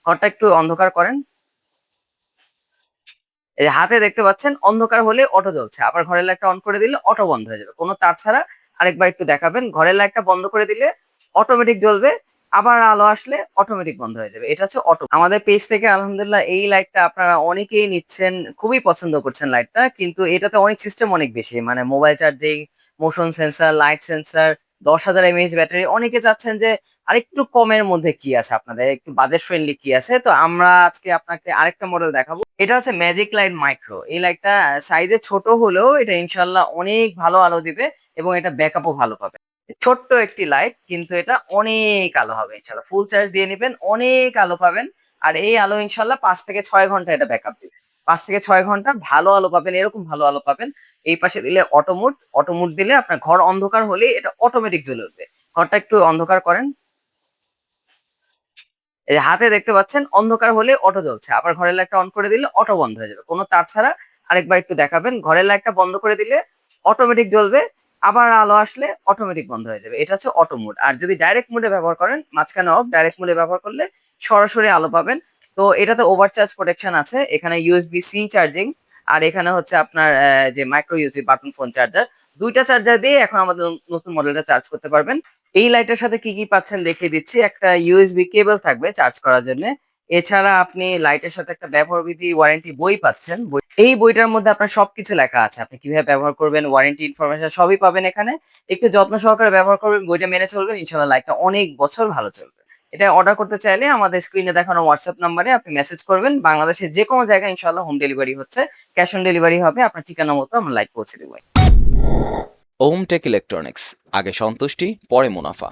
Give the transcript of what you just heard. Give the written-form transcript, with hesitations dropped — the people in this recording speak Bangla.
ঘরটা একটু অন্ধকার করেন। এই যে হাতে দেখতে পাচ্ছেন অন্ধকার হলে অটো জ্বলছে, আবার ঘরের লাইটটা অন করে দিলে অটো বন্ধ হয়ে যাবে, কোনো তার ছাড়া। আরেকবার একটু দেখাবেন, ঘরের লাইটটা বন্ধ করে দিলে অটোমেটিক জ্বলবে, আবার আলো আসলে অটোমেটিক বন্ধ হয়ে যাবে। এটা হচ্ছে অটো। আমাদের পেজ থেকে আলহামদুলিল্লাহ এই লাইটটা আপনারা অনেকেই নিচ্ছেন, খুবই পছন্দ করছেন লাইটটা, কিন্তু এটাতে অনেক সিস্টেম অনেক বেশি, মানে mobile charging, motion sensor, light sensor, 10,000 mAh battery. অনেকে চাচ্ছেন যে আরেকটু কমের মধ্যে কি আছে, আপনাদের একটু বাজেট ফ্রেন্ডলি কি আছে, তো আমরা আজকে আপনাকে আরেকটা মডেল দেখাবো। এটা হচ্ছে ম্যাজিক লাইট মাইক্রো। এই লাইটটা সাইজে ছোট হলেও এটা ইনশাল্লাহ অনেক ভালো আলো দিবে, এবং এটা ব্যাকআপও ভালো পাবে। ছোট্ট একটি লাইট, কিন্তু এটা অনেক আলো হবে ইনশাল্লাহ। ফুল চার্জ দিয়ে নেবেন, অনেক আলো পাবেন। আর এই আলো ইনশাল্লাহ 5 থেকে 6 ঘন্টা এটা ব্যাকআপ দিবে। 5 থেকে 6 ঘন্টা ভালো আলো পাবেন, এরকম ভালো আলো পাবেন। এই পাশে দিলে অটোমোড, অটোমোড দিলে আপনার ঘর অন্ধকার হলে এটা অটোমেটিক জ্বলে উঠবে। ঘরটা একটু অন্ধকার করেন। এই যে হাতে দেখতে পাচ্ছেন অন্ধকার হলে অটো জ্বলছে, আবার ঘরের লাইটটা অন করে দিলে অটো বন্ধ হয়ে যাবে, কোনো তার ছাড়া। আরেকবার একটু দেখাবেন, ঘরের লাইটটা বন্ধ করে দিলে অটোমেটিক জ্বলবে, আবার আলো আসলে অটোমেটিক বন্ধ হয়ে যাবে। এটা হচ্ছে অটো মোড। আর যদি ডাইরেক্ট মোডে ব্যবহার করেন, মাঝখানে অফ, ডাইরেক্ট মোডে ব্যবহার করলে সরাসরি আলো পাবেন। তো এটাতে ওভারচার্জ প্রোটেকশন আছে, এখানে ইউএসবি সি চার্জিং, আর এখানে হচ্ছে আপনার যে micro USB button phone charger, দুইটা চার্জার দিয়ে এখন আমাদের নতুন মডেলটা চার্জ করতে পারবেন। এই লাইটের সাথে কি কি পাচ্ছেন দেখিয়ে দিচ্ছি। একটা ইউএসবি কেবল থাকবে চার্জ করার জন্য। এছাড়া আপনি লাইটের সাথে একটা ব্যবহার বিধি ওয়ারেন্টি বই পাচ্ছেন। এই বইটার মধ্যে আপনার সবকিছু লেখা আছে, আপনি কিভাবে ব্যবহার করবেন, ওয়ারেন্টি ইনফরমেশন সবই পাবেন এখানে। একটু যত্ন সহকারে ব্যবহার করবেন, বইটা মেনে চলবেন, ইনশাল্লাহ লাইটটা অনেক বছর ভালো চলবে। এটা অর্ডার করতে চাইলে আমাদের স্ক্রিনে দেখানো হোয়াটসঅ্যাপ নাম্বারে আপনি মেসেজ করবেন। বাংলাদেশের যে কোনো জায়গায় ইনশাল্লাহ হোম ডেলিভারি হচ্ছে, ক্যাশ অন ডেলিভারি হবে, আপনার ঠিকানা মতো আমরা লাইট পৌঁছে দেবো। ওম টেক ইলেকট্রনিক্স, আগে সন্তুষ্টি পরে মুনাফা।